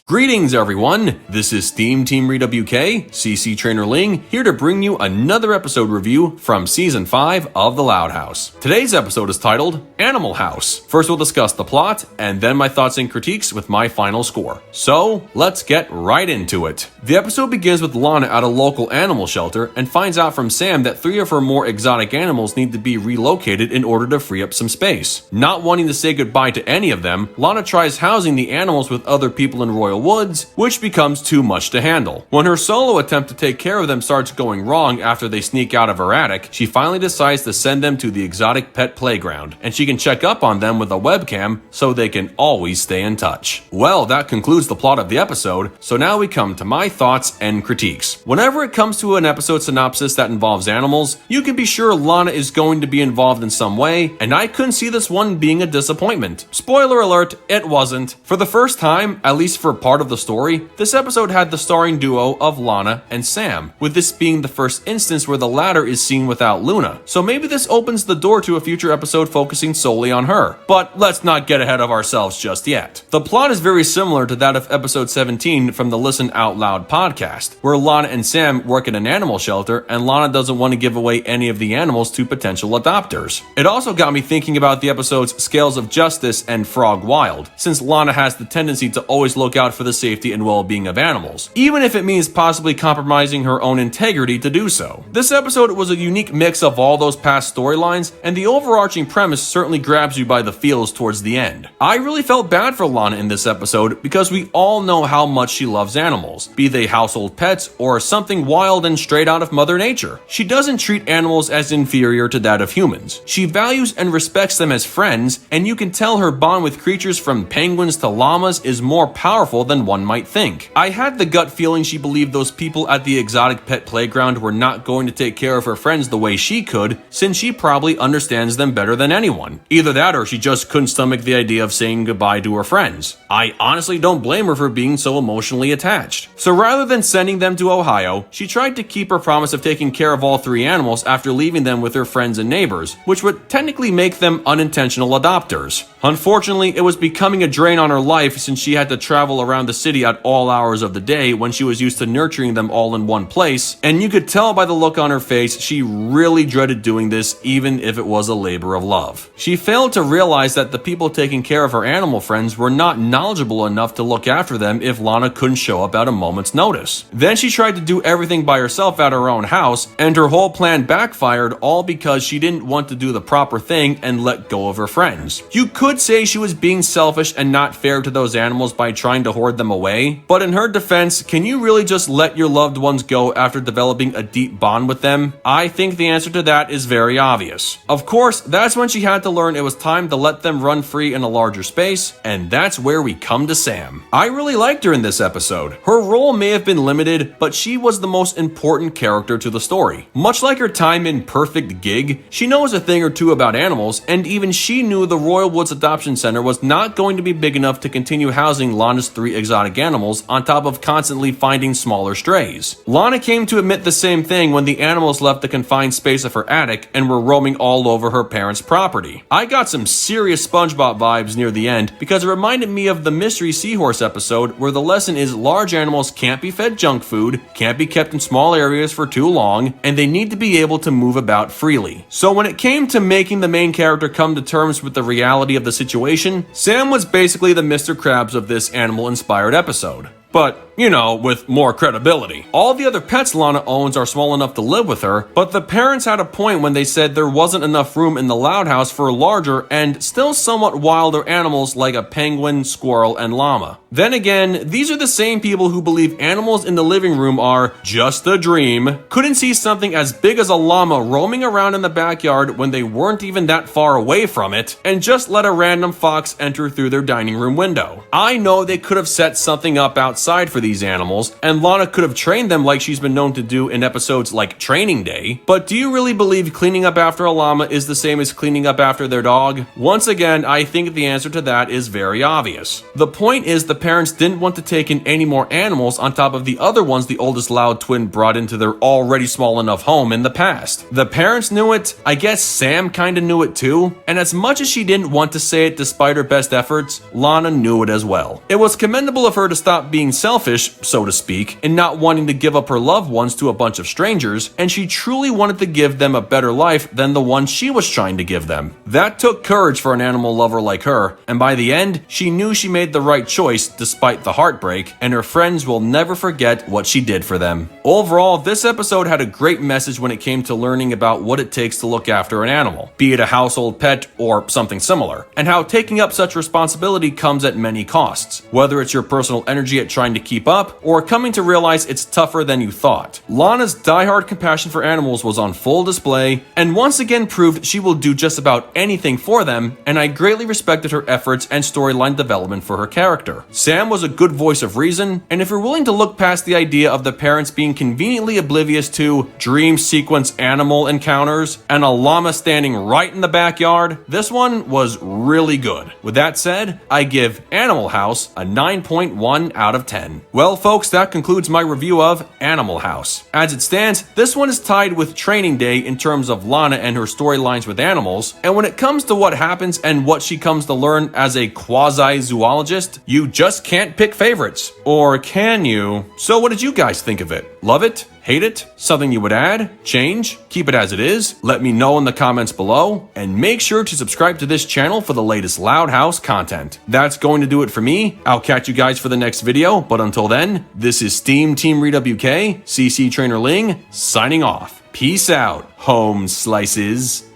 Greetings everyone, this is Steam Team ReWK, CC Trainer Ling, here to bring you another episode review from Season 5 of The Loud House. Today's episode is titled Animal House. First we'll discuss the plot, and then my thoughts and critiques with my final score. So, let's get right into it. The episode begins with Lana at a local animal shelter and finds out from Sam that 3 of her more exotic animals need to be relocated in order to free up some space. Not wanting to say goodbye to any of them, Lana tries housing the animals with other people in Royal Woods, which becomes too much to handle. When her solo attempt to take care of them starts going wrong after they sneak out of her attic, she finally decides to send them to the exotic pet playground, and she can check up on them with a webcam so they can always stay in touch. Well, that concludes the plot of the episode, so now we come to my thoughts and critiques. Whenever it comes to an episode synopsis that involves animals, you can be sure Lana is going to be involved in some way, and I couldn't see this one being a disappointment. Spoiler alert, it wasn't. For the first time, at least for part of the story, this episode had the starring duo of Lana and Sam, with this being the first instance where the latter is seen without Luna. So maybe this opens the door to a future episode focusing solely on her. But let's not get ahead of ourselves just yet. The plot is very similar to that of episode 17 from the Listen Out Loud podcast, where Lana and Sam work in an animal shelter and Lana doesn't want to give away any of the animals to potential adopters. It also got me thinking about the episodes Scales of Justice and Frog Wild, since Lana has the tendency to always look out for the safety and well-being of animals, even if it means possibly compromising her own integrity to do so. This episode was a unique mix of all those past storylines, and the overarching premise certainly grabs you by the feels towards the end. I really felt bad for Lana in this episode because we all know how much she loves animals, be they household pets or something wild and straight out of Mother Nature. She doesn't treat animals as inferior to that of humans. She values and respects them as friends, and you can tell her bond with creatures from penguins to llamas is more powerful than one might think. I had the gut feeling she believed those people at the exotic pet playground were not going to take care of her friends the way she could, since she probably understands them better than anyone. Either that or she just couldn't stomach the idea of saying goodbye to her friends. I honestly don't blame her for being so emotionally attached. So rather than sending them to Ohio, she tried to keep her promise of taking care of all 3 animals after leaving them with her friends and neighbors, which would technically make them unintentional adopters. Unfortunately, it was becoming a drain on her life since she had to travel around the city at all hours of the day when she was used to nurturing them all in one place, and you could tell by the look on her face she really dreaded doing this even if it was a labor of love. She failed to realize that the people taking care of her animal friends were not knowledgeable enough to look after them if Lana couldn't show up at a moment's notice. Then she tried to do everything by herself at her own house, and her whole plan backfired, all because she didn't want to do the proper thing and let go of her friends. You could say she was being selfish and not fair to those animals by trying to hoard them away, but in her defense, can you really just let your loved ones go after developing a deep bond with them? I think the answer to that is very obvious. Of course, that's when she had to learn it was time to let them run free in a larger space, and that's where we come to Sam. I really liked her in this episode. Her role may have been limited, but she was the most important character to the story. Much like her time in Perfect Gig, she knows a thing or two about animals, and even she knew the Royal Woods Adoption Center was not going to be big enough to continue housing Lana's 3 exotic animals on top of constantly finding smaller strays. Lana came to admit the same thing when the animals left the confined space of her attic and were roaming all over her parents' property. I got some serious SpongeBob vibes near the end because it reminded me of the Mystery Seahorse episode where the lesson is large animals can't be fed junk food, can't be kept in small areas for too long, and they need to be able to move about freely. So when it came to making the main character come to terms with the reality of the situation, Sam was basically the Mr. Krabs of this animal-inspired episode. But, you know, with more credibility. All the other pets Lana owns are small enough to live with her, but the parents had a point when they said there wasn't enough room in the Loud House for larger and still somewhat wilder animals like a penguin, squirrel, and llama. Then again, these are the same people who believe animals in the living room are just a dream, couldn't see something as big as a llama roaming around in the backyard when they weren't even that far away from it, and just let a random fox enter through their dining room window. I know they could have set something up outside outside for these animals, and Lana could have trained them like she's been known to do in episodes like Training Day. But do you really believe cleaning up after a llama is the same as cleaning up after their dog? Once again, I think the answer to that is very obvious. The point is the parents didn't want to take in any more animals on top of the other ones the oldest Loud twin brought into their already small enough home in the past. The parents knew it, I guess Sam kinda knew it too, and as much as she didn't want to say it despite her best efforts, Lana knew it as well. It was commendable of her to stop being selfish, so to speak, and not wanting to give up her loved ones to a bunch of strangers, and she truly wanted to give them a better life than the one she was trying to give them. That took courage for an animal lover like her, and by the end, she knew she made the right choice despite the heartbreak, and her friends will never forget what she did for them. Overall, this episode had a great message when it came to learning about what it takes to look after an animal, be it a household pet or something similar, and how taking up such responsibility comes at many costs, whether it's your personal energy at trying to keep up or coming to realize it's tougher than you thought. Lana's diehard compassion for animals was on full display, and once again proved she will do just about anything for them, and I greatly respected her efforts and storyline development for her character. Sam was a good voice of reason, and if you're willing to look past the idea of the parents being conveniently oblivious to dream sequence animal encounters and a llama standing right in the backyard, this one was really good. With that said, I give Animal House a 9.1 out of 10. Well folks, that concludes my review of Animal House. As it stands, this one is tied with Training Day in terms of Lana and her storylines with animals, and when it comes to what happens and what she comes to learn as a quasi-zoologist, you just can't pick favorites. Or can you? So what did you guys think of it? Love it? Hate it? Something you would add? Change? Keep it as it is? Let me know in the comments below, and make sure to subscribe to this channel for the latest Loud House content. That's going to do it for me. I'll catch you guys for the next video, but until then, this is Steam Team ReWK, CC Trainer Ling, signing off. Peace out, home slices.